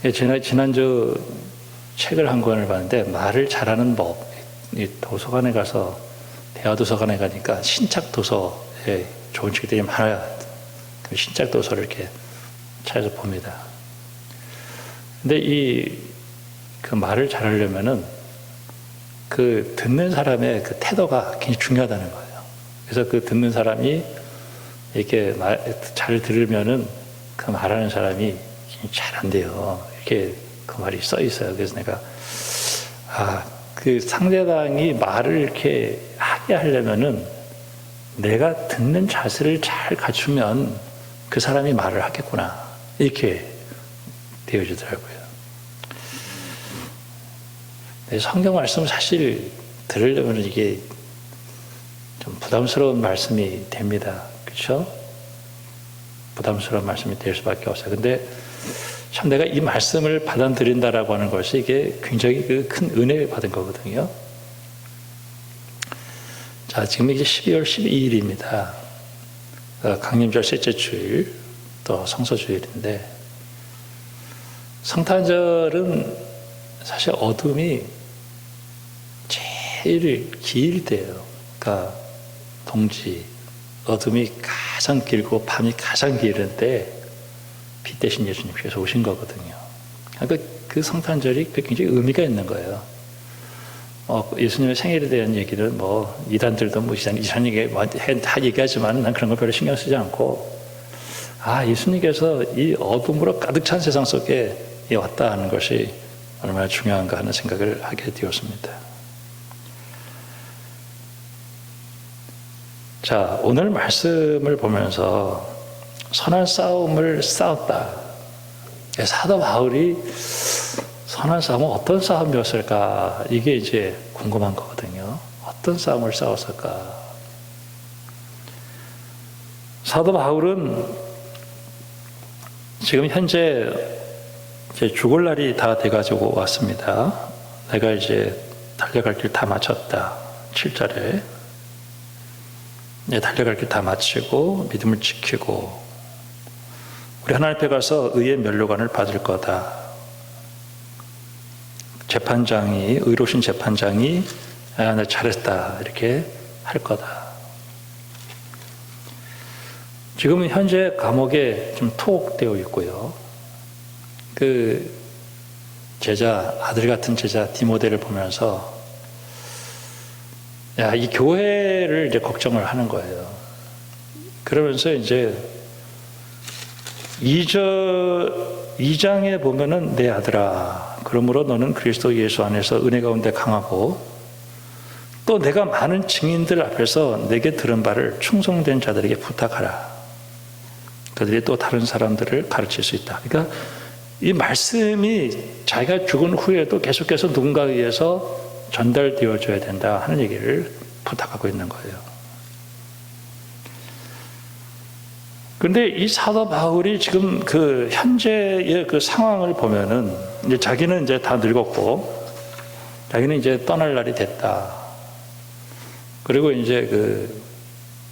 그렇죠? 지난주 책을 한 권을 봤는데 말을 잘하는 법, 이 도서관에 가서 대화도서관에 가니까 신작 도서에 좋은 책들이 많아요. 그 신작 도서를 이렇게 찾아서 봅니다. 근데 그 말을 잘하려면은 그 듣는 사람의 그 태도가 굉장히 중요하다는 거예요. 그래서 그 듣는 사람이 이렇게 잘 들으면은 그 말하는 사람이 잘 안 돼요. 이렇게 그 말이 써 있어요. 그래서 내가 그 상대방이 말을 이렇게 하게 하려면은 내가 듣는 자세를 잘 갖추면 그 사람이 말을 하겠구나, 이렇게 되어지더라고요. 성경 말씀 사실 들으려면 이게 좀 부담스러운 말씀이 됩니다. 그렇죠? 부담스러운 말씀이 될 수밖에 없어요. 근데 참 내가 이 말씀을 받아들인다라고 하는 것이 이게 굉장히 큰 은혜를 받은 거거든요. 자, 지금 이게 12월 12일입니다. 강림절 셋째 주일, 또 성서주일인데, 성탄절은 사실 어둠이 제일 길 때예요. 그러니까 동지, 어둠이 가장 길고 밤이 가장 길은 때 빛 대신 예수님께서 오신 거거든요. 그러니까 그 성탄절이 굉장히 의미가 있는 거예요. 예수님의 생일에 대한 얘기를 이단들도 이런 얘기 다 얘기하지만 난 그런 거 별로 신경 쓰지 않고, 예수님께서 이 어둠으로 가득 찬 세상 속에 왔다 하는 것이 얼마나 중요한가 하는 생각을 하게 되었습니다. 자, 오늘 말씀을 보면서 선한 싸움을 싸웠다. 사도 바울이 선한 싸움은 어떤 싸움이었을까? 이게 이제 궁금한 거거든요. 어떤 싸움을 싸웠을까? 사도 바울은 지금 현재 이제 죽을 날이 다 돼가지고 왔습니다. 내가 이제 달려갈 길 다 마쳤다. 7절에. 달려갈 길 다 마치고 믿음을 지키고 우리 하나님 앞에 가서 의의 면류관을 받을 거다. 의로우신 재판장이 나 잘했다, 이렇게 할 거다. 지금은 현재 감옥에 좀 투옥되어 있고요. 그 제자, 아들 같은 제자 디모데를 보면서 이 교회를 이제 걱정을 하는 거예요. 그러면서 이제 2장에 보면은 내 아들아, 그러므로 너는 그리스도 예수 안에서 은혜 가운데 강하고 또 내가 많은 증인들 앞에서 내게 들은 바를 충성된 자들에게 부탁하라. 그들이 또 다른 사람들을 가르칠 수 있다. 그러니까 이 말씀이 자기가 죽은 후에도 계속해서 누군가에 의해서 전달되어져야 된다 하는 얘기를 부탁하고 있는 거예요. 그런데 이 사도 바울이 지금 그 현재의 그 상황을 보면은 이제 자기는 이제 다 늙었고 자기는 이제 떠날 날이 됐다. 그리고 이제 그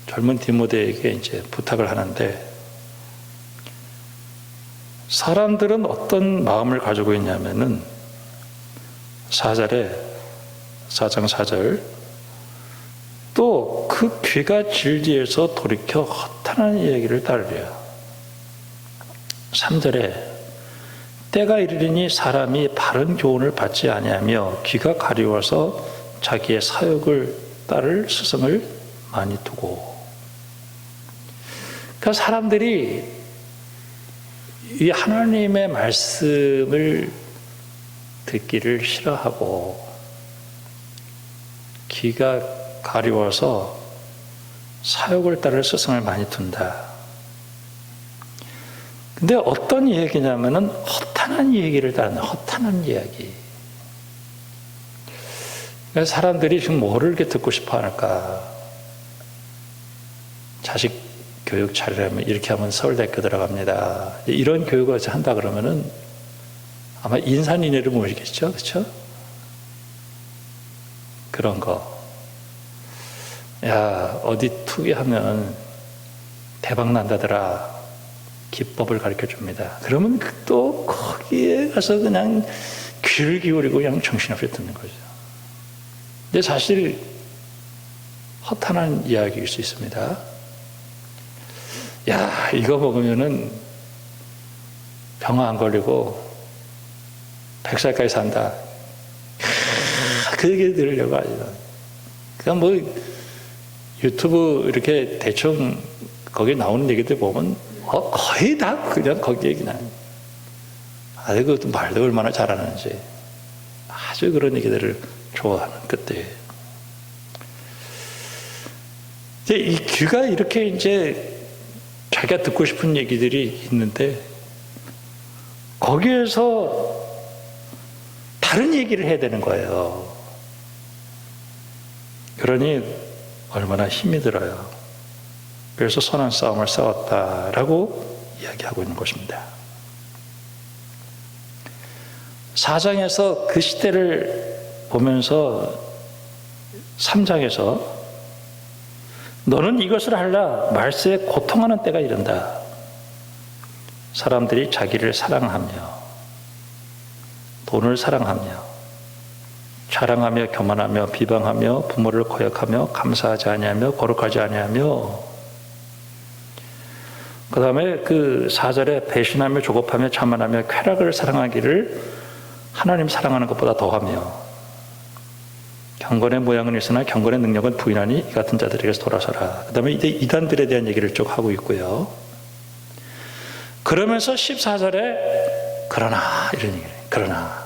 젊은 디모데에게 이제 부탁을 하는데, 사람들은 어떤 마음을 가지고 있냐면은 4장 4절, 또 그 귀가 질지에서 돌이켜 허탄한 이야기를 따르려. 3절에 때가 이르리니 사람이 바른 교훈을 받지 아니하며 귀가 가리워서 자기의 사욕을 따를 스승을 많이 두고. 그러니까 사람들이 이 하나님의 말씀을 듣기를 싫어하고 귀가 가리워서 사욕을 따를 스승을 많이 둔다. 근데 어떤 얘기냐면은 허탄한 얘기를 따르는, 허탄한 이야기. 그러니까 사람들이 지금 뭐를 이렇게 듣고 싶어 할까? 자식 교육 잘하면 이렇게 하면 서울대학교 들어갑니다. 이런 교육을 한다 그러면은 아마 인산인해를 모르겠죠, 그렇죠? 그런 거. 어디 투기하면 대박 난다더라. 기법을 가르쳐 줍니다. 그러면 또 거기에 가서 그냥 귀를 기울이고 그냥 정신없이 듣는 거죠. 근데 사실 허탄한 이야기일 수 있습니다. 야, 이거 먹으면은 병 안 걸리고 100살까지 산다. 그 얘기 들으려고 하죠. 그냥 뭐 유튜브 이렇게 대충 거기 나오는 얘기들 보면 거의 다 그냥 거기에 그냥 아이고 말도 얼마나 잘하는지 아주 그런 얘기들을 좋아하는 그때예요. 이제 이 귀가 이렇게 이제 자기가 듣고 싶은 얘기들이 있는데 거기에서 다른 얘기를 해야 되는 거예요. 그러니 얼마나 힘이 들어요. 그래서 선한 싸움을 싸웠다라고 이야기하고 있는 것입니다. 4장에서 그 시대를 보면서 3장에서 너는 이것을 하려 말세에 고통하는 때가 이른다. 사람들이 자기를 사랑하며 돈을 사랑하며 자랑하며 교만하며 비방하며 부모를 거역하며 감사하지 아니하며 거룩하지 아니하며 그 다음에 그 4절에 배신하며 조급하며 자만하며 쾌락을 사랑하기를 하나님 사랑하는 것보다 더하며 경건의 모양은 있으나 경건의 능력은 부인하니 이 같은 자들에게서 돌아서라. 그 다음에 이제 이단들에 대한 얘기를 쭉 하고 있고요. 그러면서 14절에 그러나 이런 얘기를 해요. 그러나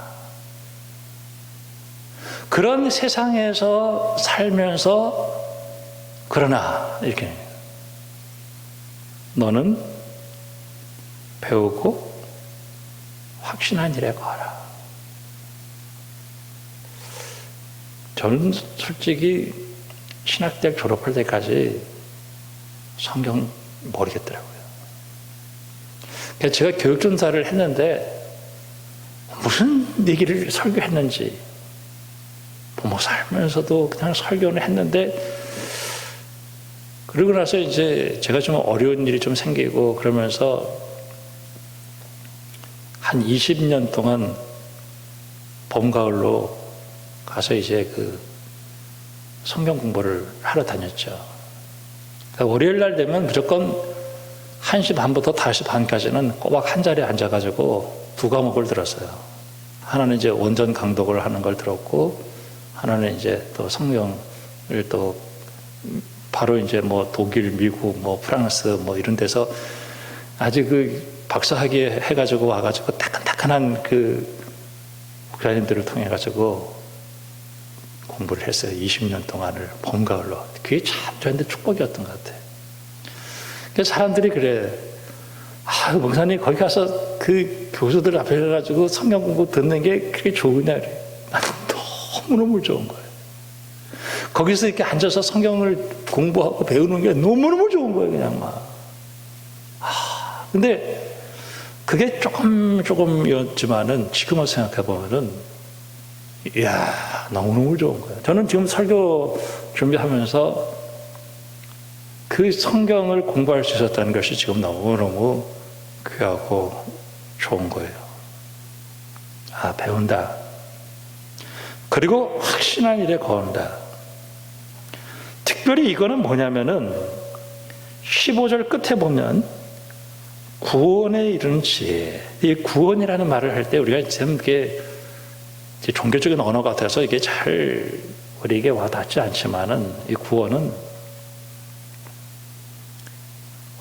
그런 세상에서 살면서 그러나 이렇게 너는 배우고 확신한 일에 거하라. 저는 솔직히 신학대학 졸업할 때까지 성경 모르겠더라고요. 그래서 제가 교육전사를 했는데 무슨 얘기를 설교했는지 부모 살면서도 그냥 설교는 했는데 그러고 나서 이제 제가 좀 어려운 일이 좀 생기고 그러면서 한 20년 동안 봄, 가을로 가서 이제 그 성경 공부를 하러 다녔죠. 그러니까 월요일 날 되면 무조건 1시 반부터 5시 반까지는 꼬박 한 자리에 앉아가지고 두 과목을 들었어요. 하나는 이제 원전 강독을 하는 걸 들었고, 하나는 이제 또 성경을 또 바로 이제 뭐 독일, 미국, 뭐 프랑스 뭐 이런 데서 아주 그 박사학위 해가지고 와가지고 따끈따끈한 그 목사님들을 통해가지고 공부를 했어요. 20년 동안을 봄, 가을로. 그게 참 저한테 축복이었던 것 같아요. 그래서 사람들이 그래. 아, 목사님 거기 가서 그 교수들 앞에 가가지고 성경 공부 듣는 게 그렇게 좋으냐. 그래. 나는 너무너무 좋은 거예요. 거기서 이렇게 앉아서 성경을 공부하고 배우는 게 너무너무 좋은 거예요. 그냥 막. 아, 근데 그게 조금이었지만은 지금을 생각해보면은 이야, 너무너무 좋은 거예요. 저는 지금 설교 준비하면서 그 성경을 공부할 수 있었다는 것이 지금 너무너무 귀하고 좋은 거예요. 아, 배운다. 그리고 확신한 일에 거한다. 특별히 이거는 뭐냐면은 15절 끝에 보면 구원에 이르는 지혜. 이 구원이라는 말을 할 때 우리가 지금 이게 종교적인 언어 같아서 이게 잘 우리에게 와닿지 않지만은 이 구원은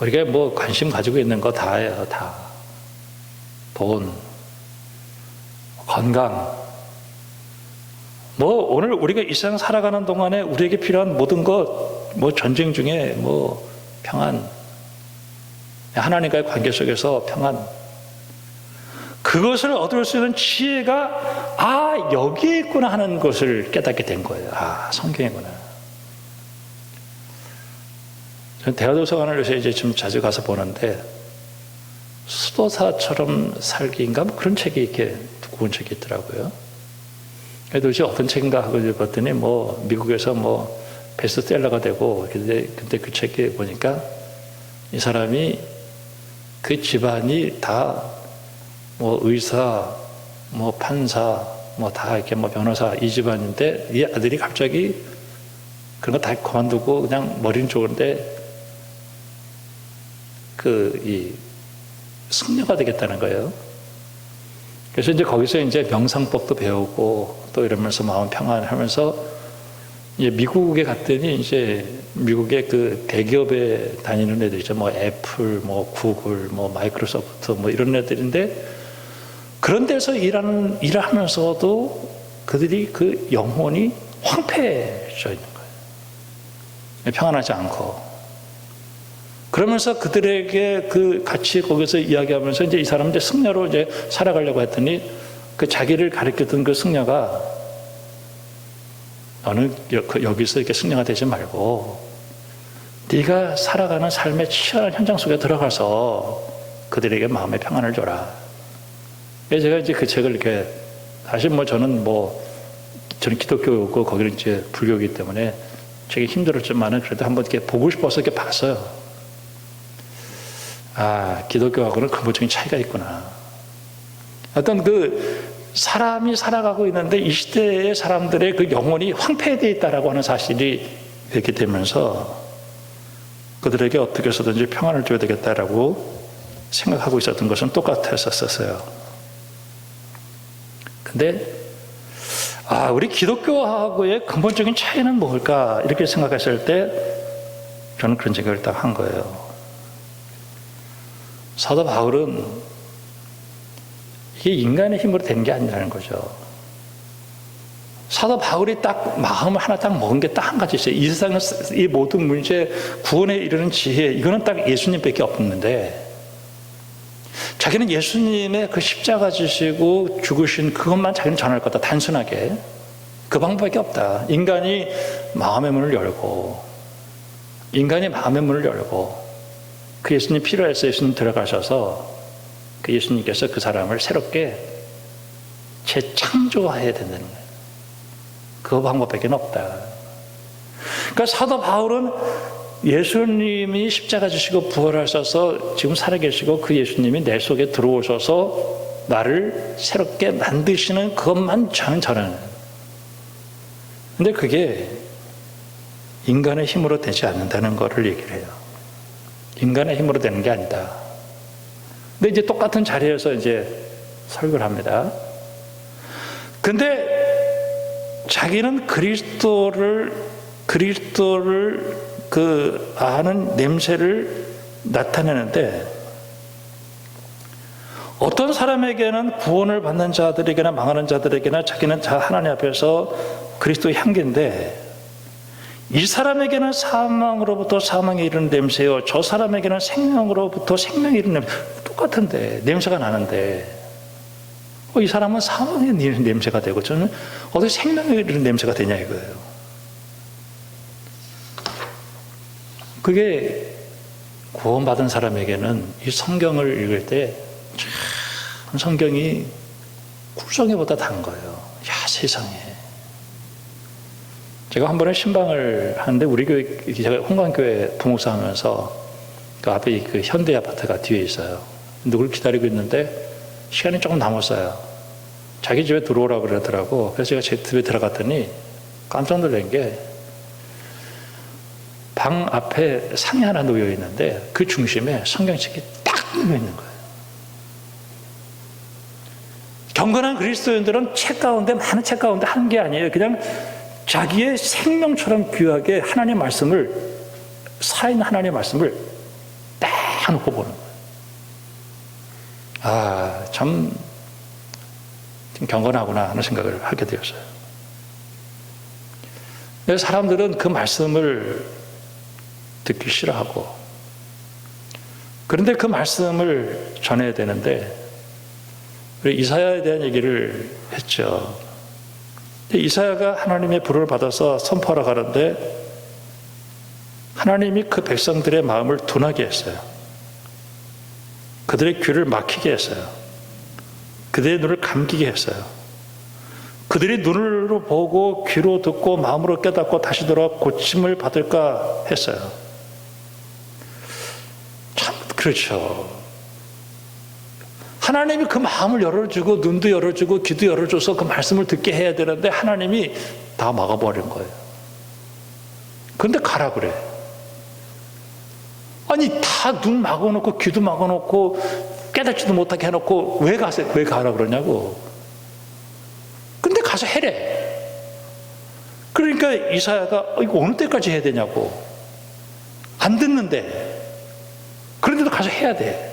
우리가 뭐 관심 가지고 있는 거 다예요, 다. 돈, 건강. 뭐 오늘 우리가 이 세상 살아가는 동안에 우리에게 필요한 모든 것, 뭐 전쟁 중에 뭐 평안, 하나님과의 관계 속에서 평안. 그것을 얻을 수 있는 지혜가 아, 여기에 있구나 하는 것을 깨닫게 된 거예요. 아, 성경이구나. 저는 대화도서관을 요새 이제 좀 자주 가서 보는데 수도사처럼 살기인가 뭐 그런 책이 이렇게 두꺼운 책이 있더라고요. 도대체 어떤 책인가 하고 봤더니 뭐 미국에서 뭐 베스트셀러가 되고 근데 그 책에 보니까 이 사람이 그 집안이 다 뭐 의사, 뭐 판사, 뭐 다 이렇게 뭐 변호사 이 집안인데 이 아들이 갑자기 그런 거 다 그만두고 그냥 머리는 좋은데 이 승려가 되겠다는 거예요. 그래서 이제 거기서 이제 명상법도 배우고 또 이러면서 마음 평안하면서 이제 미국에 갔더니 이제 미국의 그 대기업에 다니는 애들이죠. 뭐 애플, 뭐 구글, 뭐 마이크로소프트 뭐 이런 애들인데 그런 데서 일을 하면서도 그들이 그 영혼이 황폐해져 있는 거예요. 평안하지 않고. 그러면서 그들에게 그 같이 거기서 이야기하면서 이제 이 사람은 이제 승려로 이제 살아가려고 했더니 그 자기를 가르쳤던 그 승려가 너는 여기서 이렇게 승려가 되지 말고 네가 살아가는 삶의 치열한 현장 속에 들어가서 그들에게 마음의 평안을 줘라. 그래서 제가 이제 그 책을 이렇게 사실 뭐 저는 기독교고 거기는 이제 불교이기 때문에 되게 힘들었지만은 그래도 한번 이렇게 보고 싶어서 이렇게 봤어요. 아, 기독교하고는 근본적인 차이가 있구나. 어떤 사람이 살아가고 있는데 이 시대의 사람들의 그 영혼이 황폐되어 있다라고 하는 사실이 있게 되면서 그들에게 어떻게 해서든지 평안을 줘야 되겠다라고 생각하고 있었던 것은 똑같았었어요. 근데 우리 기독교하고의 근본적인 차이는 뭘까 이렇게 생각했을 때 저는 그런 생각을 딱 한 거예요. 사도 바울은 이게 인간의 힘으로 된 게 아니라는 거죠. 사도 바울이 딱 마음을 하나 딱 먹은 게 딱 한 가지 있어요. 이 세상은 이 모든 문제 구원에 이르는 지혜 이거는 딱 예수님밖에 없는데 자기는 예수님의 그 십자가 지시고 죽으신 그것만 자기는 전할 거다. 단순하게 그 방법밖에 없다. 인간이 마음의 문을 열고 그 예수님 필요해서 예수님 들어가셔서 그 예수님께서 그 사람을 새롭게 재창조해야 된다는 거예요. 그 방법밖에 없다. 그러니까 사도 바울은 예수님이 십자가 지시고 부활하셔서 지금 살아계시고 그 예수님이 내 속에 들어오셔서 나를 새롭게 만드시는 그것만 저는 전하는. 근데 그게 인간의 힘으로 되지 않는다는 것을 얘기를 해요. 인간의 힘으로 되는 게 아니다. 근데 이제 똑같은 자리에서 이제 설교를 합니다. 근데 자기는 그리스도를 아는 냄새를 나타내는데 어떤 사람에게는 구원을 받는 자들에게나 망하는 자들에게나 자기는 다 하나님 앞에서 그리스도의 향기인데 이 사람에게는 사망으로부터 사망에 이르는 냄새요 저 사람에게는 생명으로부터 생명에 이르는 냄새 똑같은데 냄새가 나는데 이 사람은 사망에 이르는 냄새가 되고 저는 어떻게 생명에 이르는 냄새가 되냐 이거예요. 그게 구원받은 사람에게는 이 성경을 읽을 때 참 성경이 꿀성에보다 단 거예요. 야 세상에. 제가 한 번에 신방을 하는데 우리 교회 제가 홍강교회 부목사 하면서 그 앞에 그 현대 아파트가 뒤에 있어요. 누굴 기다리고 있는데 시간이 조금 남았어요. 자기 집에 들어오라고 그러더라고. 그래서 제가 제 집에 들어갔더니 깜짝 놀란 게 방 앞에 상이 하나 놓여 있는데 그 중심에 성경책이 딱 놓여 있는 거예요. 경건한 그리스도인들은 책 가운데 많은 책 가운데 한 게 아니에요. 그냥 자기의 생명처럼 귀하게 하나님의 말씀을 살아있는 하나님의 말씀을 딱 놓고 보는 거예요. 참 경건하구나 하는 생각을 하게 되었어요. 사람들은 그 말씀을 듣기 싫어하고 그런데 그 말씀을 전해야 되는데 이사야에 대한 얘기를 했죠. 이사야가 하나님의 부름을 받아서 선포하러 가는데 하나님이 그 백성들의 마음을 둔하게 했어요. 그들의 귀를 막히게 했어요. 그들의 눈을 감기게 했어요. 그들이 눈으로 보고 귀로 듣고 마음으로 깨닫고 다시 돌아 고침을 받을까 했어요. 참 그렇죠. 하나님이 그 마음을 열어주고 눈도 열어주고 귀도 열어줘서 그 말씀을 듣게 해야 되는데 하나님이 다 막아버린 거예요. 그런데 가라 그래. 아니 다 눈 막아놓고 귀도 막아놓고 깨닫지도 못하게 해놓고 왜 가라 그러냐고. 근데 가서 해래. 그러니까 이사야가 이거 어느 때까지 해야 되냐고. 안 듣는데. 그런데도 가서 해야 돼.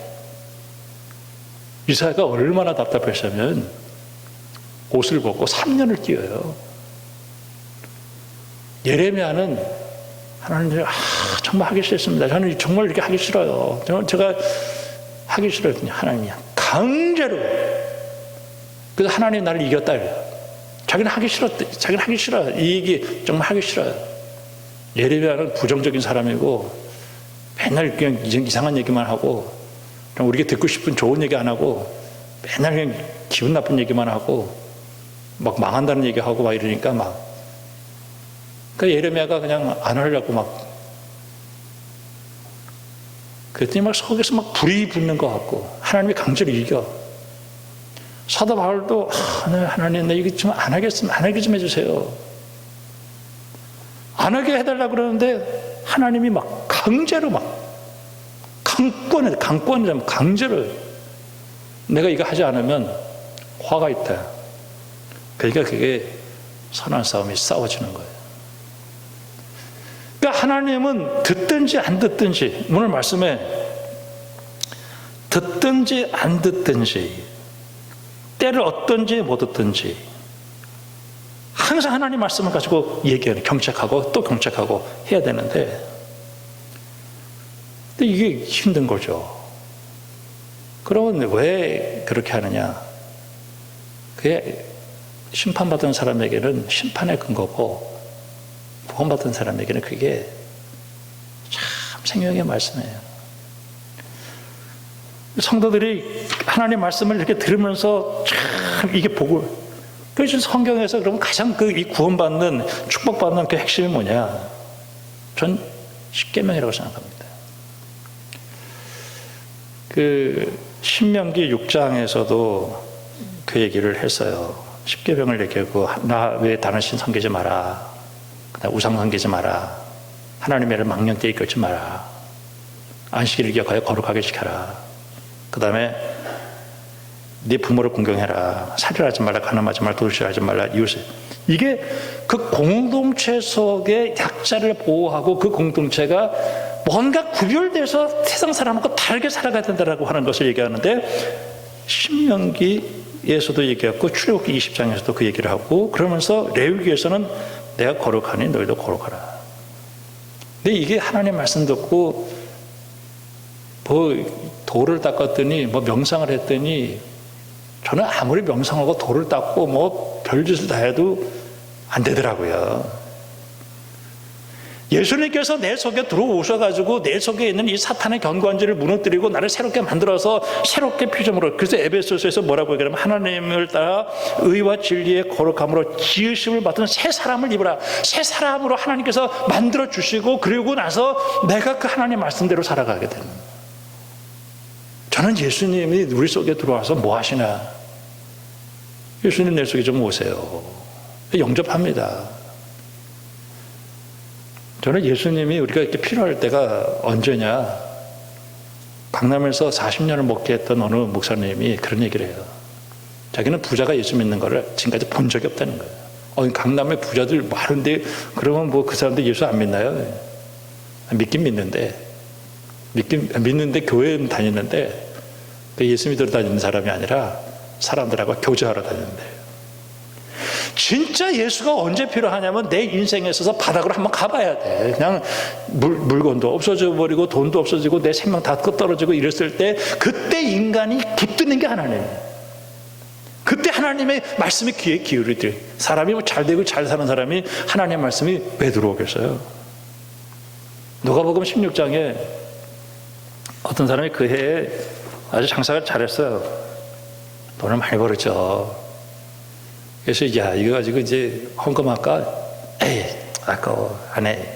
이사야가 얼마나 답답했냐면 옷을 벗고 3년을 뛰어요. 예레미야는 하나님 정말 하기 싫습니다. 저는 정말 이렇게 하기 싫어요. 제가 하기 싫어요. 하나님이 강제로. 그래서 하나님 나를 이겼다. 자기는 하기 싫었대. 자기는 하기 싫어요. 이 얘기 정말 하기 싫어요. 예레미야는 부정적인 사람이고 맨날 그냥 이상한 얘기만 하고 우리가 듣고 싶은 좋은 얘기 안 하고 맨날 그냥 기분 나쁜 얘기만 하고 막 망한다는 얘기하고 막 이러니까 막 그 예레미야가 그냥 안 하려고 막 그랬더니 막 속에서 막 불이 붙는 것 같고 하나님이 강제로 이겨. 사도 바울도 하나님 나 이거 좀 안 하겠으면 안 하게 좀 해주세요. 안 하게 해달라고 그러는데 하나님이 막 강제로 막 강권이라면 강제로 내가 이거 하지 않으면 화가 있다. 그러니까 그게 선한 싸움이 싸워지는 거예요. 그러니까 하나님은 듣든지 안 듣든지 오늘 말씀에 듣든지 안 듣든지 때를 얻든지 못 얻든지 항상 하나님 말씀을 가지고 얘기하는 경책하고 또 경책하고 해야 되는데 근데 이게 힘든 거죠. 그러면 왜 그렇게 하느냐? 그게 심판받은 사람에게는 심판의 근거고 구원받은 사람에게는 그게 참 생명의 말씀이에요. 성도들이 하나님 말씀을 이렇게 들으면서 참 이게 복을 그래서 성경에서 그러면 가장 이 구원받는 축복받는 그 핵심이 뭐냐? 전 십계명이라고 생각합니다. 그 신명기 6장에서도 그 얘기를 했어요. 십계명을 얘기하고 나 외에 다른 신 섬기지 마라. 우상 섬기지 마라. 하나님의 일을 망령되이 이끌지 마라. 안식일을 기억하여 거룩하게 지켜라. 그 다음에 네 부모를 공경해라. 살인하지 말라. 간음하지 말라. 도둑질하지 말라. 이웃을. 이게 그 공동체 속의 약자를 보호하고 그 공동체가 뭔가 구별돼서 세상 사람하고 다르게 살아가야 된다고 하는 것을 얘기하는데 신명기에서도 얘기했고 출애굽기 20장에서도 그 얘기를 하고 그러면서 레위기에서는 내가 거룩하니 너희도 거룩하라. 근데 이게 하나님 말씀 듣고 뭐 돌을 닦았더니 뭐 명상을 했더니 저는 아무리 명상하고 돌을 닦고 뭐 별짓을 다 해도 안 되더라고요. 예수님께서 내 속에 들어오셔가지고 내 속에 있는 이 사탄의 견고한지를 무너뜨리고 나를 새롭게 만들어서 새롭게 피조물을 그래서 에베소서에서 뭐라고 얘기하면 하나님을 따라 의와 진리의 거룩함으로 지으심을 받은 새 사람을 입으라. 새 사람으로 하나님께서 만들어 주시고 그리고 나서 내가 그 하나님 말씀대로 살아가게 되는 저는 예수님이 우리 속에 들어와서 뭐 하시나 예수님 내 속에 좀 오세요. 영접합니다. 저는 예수님이 우리가 이렇게 필요할 때가 언제냐? 강남에서 40년을 목회 했던 어느 목사님이 그런 얘기를 해요. 자기는 부자가 예수 믿는 거를 지금까지 본 적이 없다는 거예요. 강남에 부자들 많은데 그러면 뭐 그 사람들 예수 안 믿나요? 믿긴 믿는데 믿는데 교회는 다니는데 예수 믿으러 다니는 사람이 아니라 사람들하고 교제하러 다니는데 진짜 예수가 언제 필요하냐면 내 인생에 있어서 바닥으로 한번 가봐야 돼. 그냥 물건도 없어져 버리고 돈도 없어지고 내 생명 다 떨어지고 이랬을 때 그때 인간이 붙드는 게 하나님이에요. 그때 하나님의 말씀이 귀에 기울이들 사람이 뭐 잘 되고 잘 사는 사람이 하나님의 말씀이 왜 들어오겠어요? 누가복음 16장에 어떤 사람이 그 해에 아주 장사를 잘했어요. 돈을 많이 벌었죠. 그래서 야 이거 가지고 이제 헌금할까? 에이 아까워 안 해.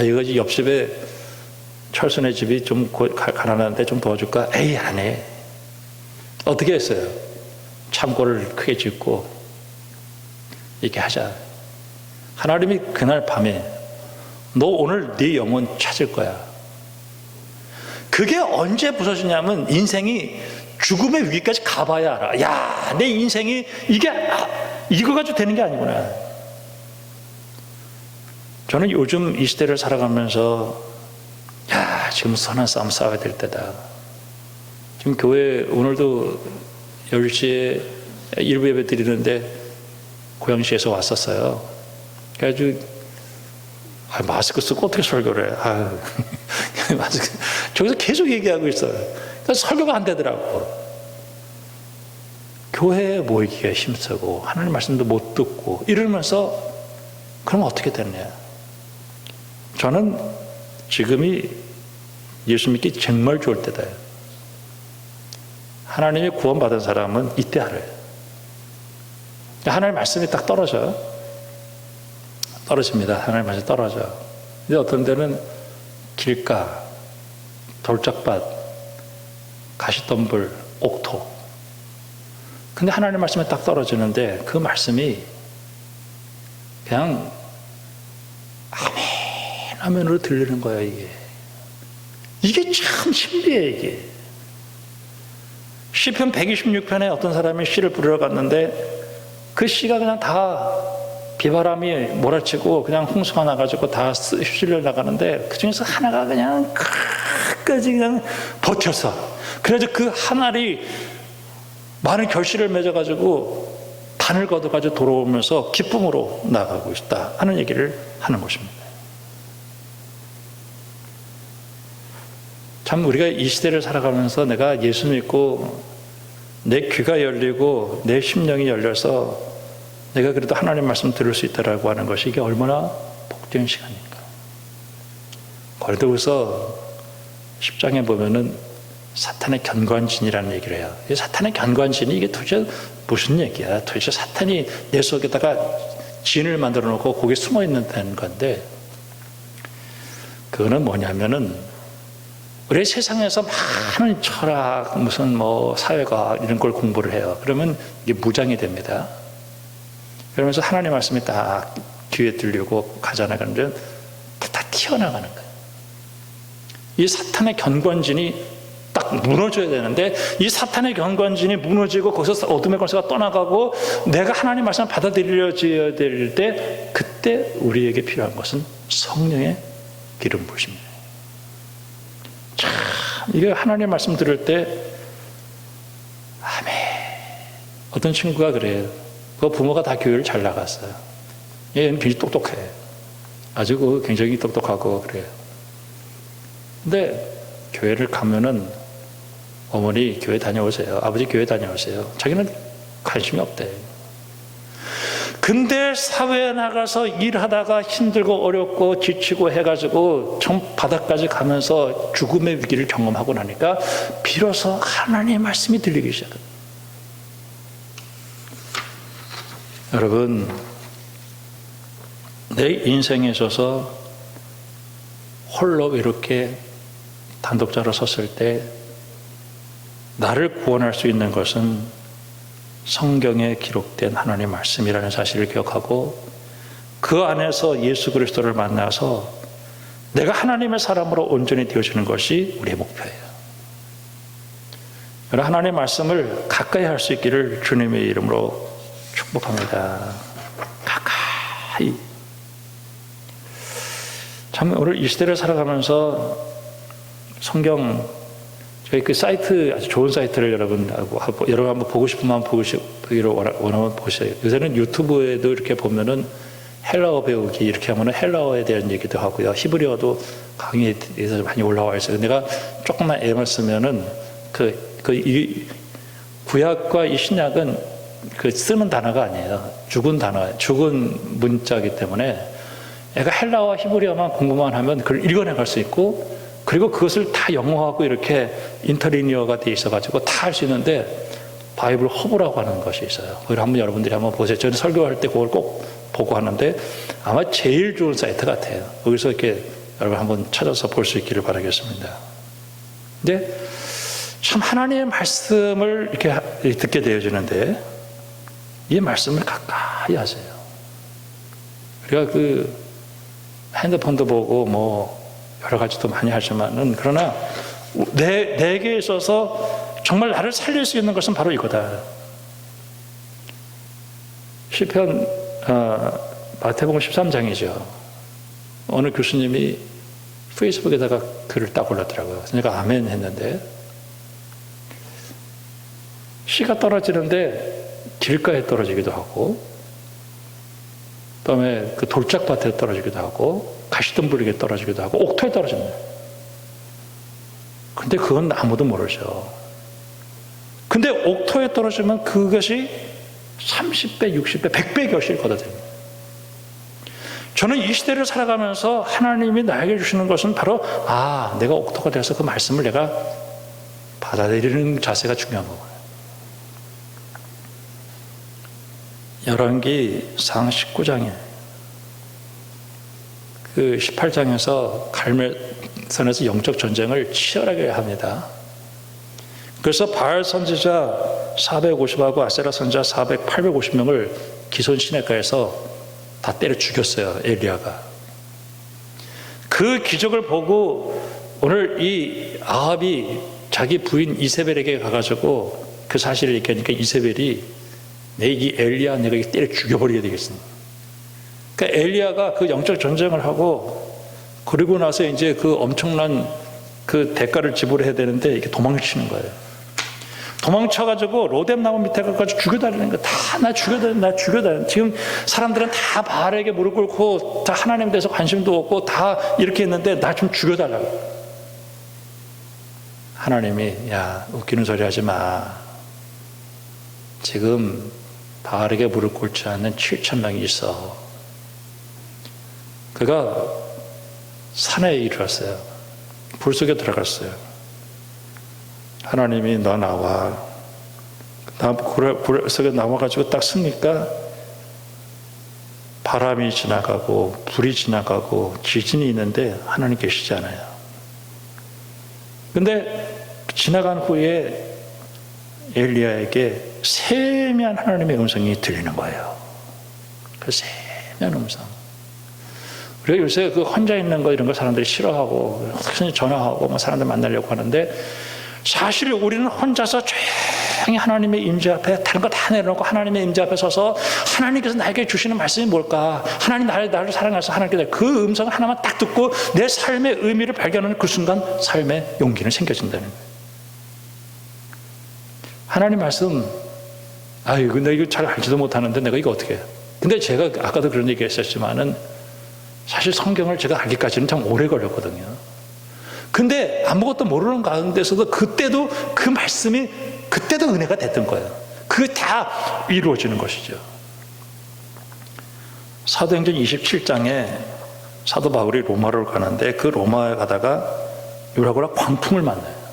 이거 옆집에 철순의 집이 좀 가난한데 좀 도와줄까? 에이 안 해. 어떻게 했어요? 창고를 크게 짓고 이렇게 하자. 하나님이 그날 밤에 너 오늘 네 영혼 찾을 거야. 그게 언제 부서지냐면 인생이 죽음의 위기까지 가봐야 알아. 야, 내 인생이 이거 가지고 되는 게 아니구나. 저는 요즘 이 시대를 살아가면서 지금 선한 싸움 싸워야 될 때다. 지금 교회 오늘도 10시에 일부 예배 드리는데 고양시에서 왔었어요. 그래가지고 마스크 쓰고 어떻게 설교를 해. 마스크. 저기서 계속 얘기하고 있어요. 그래서 설교가 안 되더라고. 교회에 모이기가 힘쓰고 하나님 말씀도 못 듣고 이러면서 그럼 어떻게 됐냐. 저는 지금이 예수 믿기 정말 좋을 때다. 하나님의 구원받은 사람은 이때 알아요. 하나님의 말씀이 딱 떨어집니다. 하나님의 말씀이 떨어져. 근데 어떤 데는 길가, 돌짝밭, 가시덤불, 옥토. 근데 하나님의 말씀이 딱 떨어지는데 그 말씀이 그냥 아멘, 아멘으로 들리는 거야, 이게. 이게 참 신비해, 이게. 시편 126편에 어떤 사람이 시를 부르러 갔는데 그 시가 그냥 다 비바람이 몰아치고 그냥 홍수가 나가지고 다 휩쓸려 나가는데 그 중에서 하나가 그냥 끝까지 그냥 버텼어. 그래서 그 한 알이 많은 결실을 맺어가지고 단을 걷어가지고 돌아오면서 기쁨으로 나가고 있다 하는 얘기를 하는 것입니다. 참 우리가 이 시대를 살아가면서 내가 예수 믿고 내 귀가 열리고 내 심령이 열려서 내가 그래도 하나님 말씀 들을 수 있다라고 하는 것이 이게 얼마나 복된 시간인가. 고린도후서 10장에 보면은 사탄의 견고한진이라는 얘기를 해요. 이 사탄의 견고한진이 이게 도대체 무슨 얘기야? 도대체 사탄이 내 속에다가 진을 만들어 놓고 거기에 숨어 있는 건데 그거는 뭐냐면은 우리 세상에서 많은 철학, 무슨 사회과 이런 걸 공부를 해요. 그러면 이게 무장이 됩니다. 그러면서 하나님의 말씀이 딱 귀에 들리고 가져나가는 다 튀어나가는 거예요. 이 사탄의 견고한진이 딱 무너져야 되는데 이 사탄의 견고한진이 무너지고 거기서 어둠의 권세가 떠나가고 내가 하나님 말씀을 받아들여져야 될 때 그때 우리에게 필요한 것은 성령의 기름 부으심이에요. 참 이게 하나님 말씀 들을 때 아멘. 어떤 친구가 그래요. 그 부모가 다 교회를 잘 나갔어요. 얘는 굉장히 똑똑해. 아주 굉장히 똑똑하고 그래요. 근데 교회를 가면은 어머니 교회 다녀오세요. 아버지 교회 다녀오세요. 자기는 관심이 없대. 근데 사회에 나가서 일하다가 힘들고 어렵고 지치고 해가지고 정 바닥까지 가면서 죽음의 위기를 경험하고 나니까 비로소 하나님의 말씀이 들리기 시작해요. 여러분, 내 인생에 있어서 홀로 이렇게 단독자로 섰을 때 나를 구원할 수 있는 것은 성경에 기록된 하나님의 말씀이라는 사실을 기억하고 그 안에서 예수 그리스도를 만나서 내가 하나님의 사람으로 온전히 되어지는 것이 우리의 목표예요. 여러분, 하나님의 말씀을 가까이 할 수 있기를 주님의 이름으로 축복합니다. 가까이. 참 오늘 이 시대를 살아가면서 성경 저희 그 사이트 아주 좋은 사이트를 여러분 한번 보고 싶으면 보기로 원하면 보세요. 요새는 유튜브에도 이렇게 보면은 헬라어 배우기 이렇게 하면은 헬라어에 대한 얘기도 하고요. 히브리어도 강의에서 많이 올라와 있어요. 내가 조금만 애를 쓰면은 이 구약과 이 신약은 그 쓰는 단어가 아니에요. 죽은 단어, 죽은 문자이기 때문에 애가 헬라어와 히브리어만 공부만 하면 그걸 읽어내갈 수 있고 그리고 그것을 다 영어하고 이렇게 인터리니어가 돼 있어가지고 다 할 수 있는데 바이블 허브라고 하는 것이 있어요. 그걸 한번 여러분들이 한번 보세요. 저는 설교할 때 그걸 꼭 보고 하는데 아마 제일 좋은 사이트 같아요. 거기서 이렇게 여러분 한번 찾아서 볼 수 있기를 바라겠습니다. 근데 참 하나님의 말씀을 이렇게 듣게 되어지는데 이 말씀을 가까이 하세요. 우리가 그 핸드폰도 보고 뭐 여러 가지도 많이 하지만은 그러나 내게 있어서 정말 나를 살릴 수 있는 것은 바로 이거다. 시편 마태복음 13장이죠. 어느 교수님이 페이스북에다가 글을 딱 올렸더라고요. 제가 아멘 했는데 씨가 떨어지는데 길가에 떨어지기도 하고 그다음에 그 돌짝밭에 떨어지기도 하고 가시덤불에 떨어지기도 하고 옥토에 떨어집니다. 근데 그건 아무도 모르죠. 근데 옥토에 떨어지면 그것이 30배, 60배, 100배 결실이 거둬집니다. 저는 이 시대를 살아가면서 하나님이 나에게 주시는 것은 바로 내가 옥토가 되어서 그 말씀을 내가 받아들이는 자세가 중요한 거고요. 열왕기상 19장에 그 18장에서 갈멜산에서 영적 전쟁을 치열하게 합니다. 그래서 바알 선지자 450하고 아세라 선지자 850명을 기손 시내가에서 다 때려 죽였어요. 엘리야가. 그 기적을 보고 오늘 이 아합이 자기 부인 이세벨에게 가가지고 그 사실을 얘기하니까 이세벨이 내 이 엘리야 내가 때려 죽여버리게 되겠습니다. 그러니까 엘리야가 그 영적 전쟁을 하고 그리고 나서 이제 그 엄청난 그 대가를 지불해야 되는데 이렇게 도망치는 거예요. 도망쳐가지고 로뎀 나무 밑에 가서 죽여달라는 거. 다 나 죽여달라. 지금 사람들은 다 바알에게 무릎 꿇고 다 하나님에 대해서 관심도 없고 다 이렇게 했는데 나 좀 죽여달라고. 하나님이 야 웃기는 소리 하지 마. 지금 바알에게 무릎 꿇지 않는 7,000명이 있어. 그가 산에 이르렀어요. 불 속에 들어갔어요. 하나님이 너 나와. 불 속에 나와가지고 딱 쓰니까 바람이 지나가고 불이 지나가고 지진이 있는데 하나님 계시지 않아요. 근데 지나간 후에 엘리야에게 세미한 하나님의 음성이 들리는 거예요. 그 세미한 음성. 우리가 요새 그 혼자 있는 거 이런 거 사람들이 싫어하고 전화하고 뭐 사람들 만나려고 하는데 사실 우리는 혼자서 조용히 하나님의 임재 앞에 다른 거 다 내려놓고 하나님의 임재 앞에 서서 하나님께서 나에게 주시는 말씀이 뭘까? 하나님 나를 사랑해서 하나님께서 그 음성을 하나만 딱 듣고 내 삶의 의미를 발견하는 그 순간 삶의 용기는 생겨진다는 거예요. 하나님 말씀 근데 이거 잘 알지도 못하는데 내가 이거 어떻게 해? 근데 제가 아까도 그런 얘기 했었지만은 사실 성경을 제가 알기까지는 참 오래 걸렸거든요. 근데 아무것도 모르는 가운데서도 그때도 그 말씀이 그때도 은혜가 됐던 거예요. 그게 다 이루어지는 것이죠. 사도행전 27장에 사도 바울이 로마로 가는데 그 로마에 가다가 유라굴라 광풍을 만나요.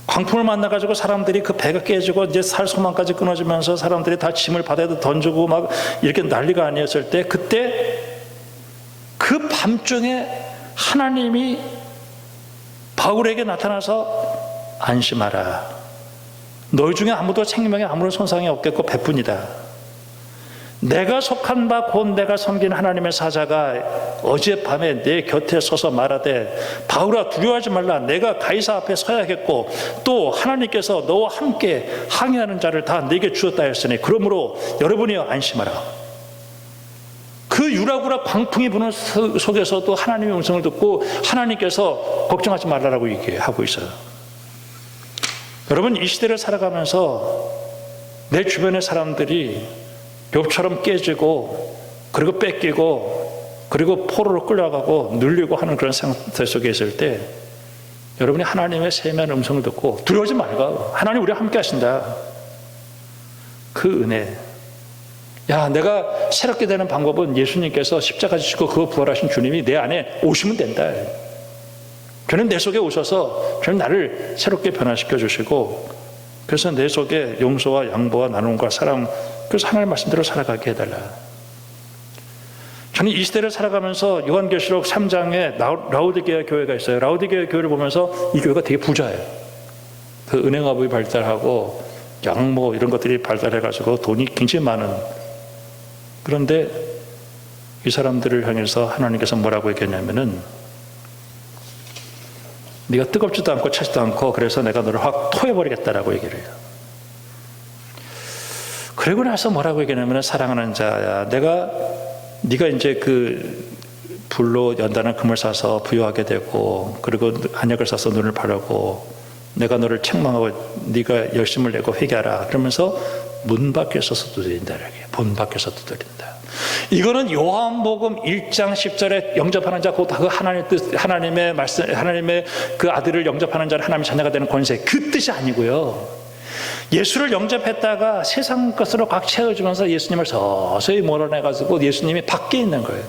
광풍을 만나가지고 사람들이 그 배가 깨지고 이제 살 소망까지 끊어지면서 사람들이 다 짐을 바다에 던지고 막 이렇게 난리가 아니었을 때 그때 그 밤중에 하나님이 바울에게 나타나서 안심하라. 너희 중에 아무도 생명에 아무런 손상이 없겠고 배뿐이다. 내가 속한 바 곧 내가 섬긴 하나님의 사자가 어젯밤에 내 곁에 서서 말하되 바울아 두려워하지 말라. 내가 가이사 앞에 서야겠고 또 하나님께서 너와 함께 항의하는 자를 다 내게 주었다 했으니 그러므로 여러분이여 안심하라. 그 유라굴라 광풍이 부는 속에서도 하나님의 음성을 듣고 하나님께서 걱정하지 말라라고 얘기하고 있어요. 여러분 이 시대를 살아가면서 내 주변의 사람들이 욥처럼 깨지고 그리고 뺏기고 그리고 포로로 끌려가고 눌리고 하는 그런 상태 속에 있을 때 여러분이 하나님의 세미한 음성을 듣고 두려워하지 말고 하나님 우리와 함께 하신다. 그 은혜. 내가 새롭게 되는 방법은 예수님께서 십자가 지시고 그거 부활하신 주님이 내 안에 오시면 된다. 저는 내 속에 오셔서 저는 나를 새롭게 변화시켜 주시고 그래서 내 속에 용서와 양보와 나눔과 사랑 그래서 하나님의 말씀대로 살아가게 해달라. 저는 이 시대를 살아가면서 요한계시록 3장에 라우디게아 교회가 있어요. 라우디게아 교회를 보면서 이 교회가 되게 부자예요. 그 은행업이 발달하고 양모 이런 것들이 발달해가지고 돈이 굉장히 많은. 그런데 이 사람들을 향해서 하나님께서 뭐라고 얘기했냐면은 네가 뜨겁지도 않고 차지도 않고 그래서 내가 너를 확 토해버리겠다라고 얘기를 해요. 그리고 나서 뭐라고 얘기하냐면 사랑하는 자야, 네가 이제 그 불로 연단한 금을 사서 부유하게 되고 그리고 한약을 사서 눈을 바르고 내가 너를 책망하고 네가 열심을 내고 회개하라 그러면서 문 밖에서 두드린다. 문 밖에서 두드린다. 이거는 요한복음 1장 10절에 영접하는 자 곧 그 하나님의 뜻, 하나님의 말씀, 하나님의 그 아들을 영접하는 자는 하나님의 자녀가 되는 권세, 그 뜻이 아니고요. 예수를 영접했다가 세상 것으로 각 채워주면서 예수님을 서서히 몰아내가지고 예수님이 밖에 있는 거예요.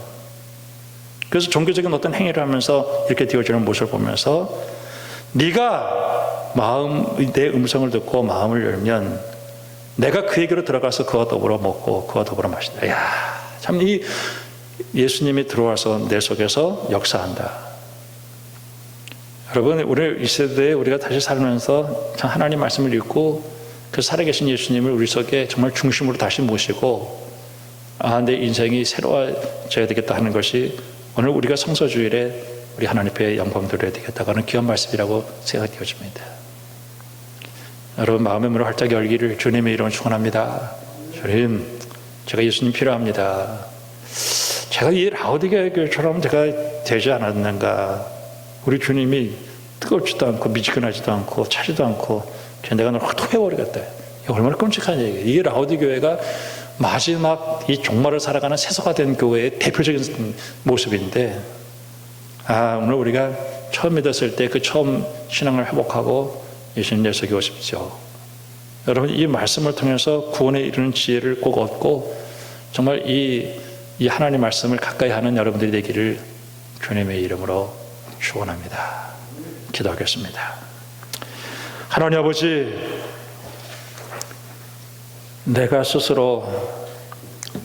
그래서 종교적인 어떤 행위를 하면서 이렇게 되어지는 모습을 보면서 네가 내 음성을 듣고 마음을 열면 내가 그에게로 들어가서 그와 더불어 먹고 그와 더불어 마신다. 이야, 참 이 예수님이 들어와서 내 속에서 역사한다. 여러분, 우리 이 시대에 우리가 다시 살면서 참 하나님 말씀을 읽고 그 살아계신 예수님을 우리 속에 정말 중심으로 다시 모시고 내 인생이 새로워져야 되겠다 하는 것이 오늘 우리가 성서주일에 우리 하나님 앞에 영광 드려야 되겠다고 하는 귀한 말씀이라고 생각되어집니다. 여러분, 마음의 문을 활짝 열기를 주님의 이름으로 축원합니다. 주님, 제가 예수님 필요합니다. 제가 이 라오디게아 교회처럼 제가 되지 않았는가. 우리 주님이 뜨겁지도 않고 미지근하지도 않고 차지도 않고 내가 너를 확 토해버리겠다. 이게 얼마나 끔찍한 얘기예요. 이 라오디 교회가 마지막 이 종말을 살아가는 세서가 된 교회의 대표적인 모습인데 오늘 우리가 처음 믿었을 때 그 처음 신앙을 회복하고 예수님 내 속에 오십시오. 여러분, 이 말씀을 통해서 구원에 이르는 지혜를 꼭 얻고 정말 이 하나님 말씀을 가까이 하는 여러분들이 되기를 주님의 이름으로 축원합니다. 기도하겠습니다. 하나님 아버지, 내가 스스로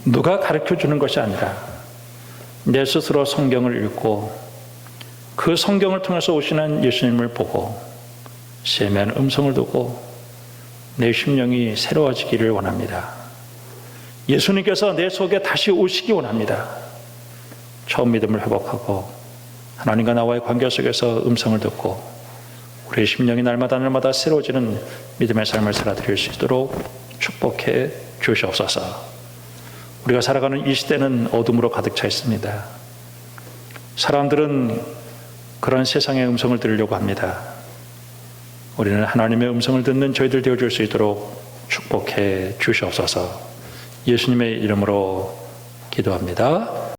누가 가르쳐주는 것이 아니라 내 스스로 성경을 읽고 그 성경을 통해서 오시는 예수님을 보고 세미한 음성을 두고 내 심령이 새로워지기를 원합니다. 예수님께서 내 속에 다시 오시기 원합니다. 처음 믿음을 회복하고 하나님과 나와의 관계 속에서 음성을 듣고 우리의 심령이 날마다 새로워지는 믿음의 삶을 살아드릴 수 있도록 축복해 주시옵소서. 우리가 살아가는 이 시대는 어둠으로 가득 차 있습니다. 사람들은 그런 세상의 음성을 들으려고 합니다. 우리는 하나님의 음성을 듣는 저희들 되어줄 수 있도록 축복해 주시옵소서. 예수님의 이름으로 기도합니다.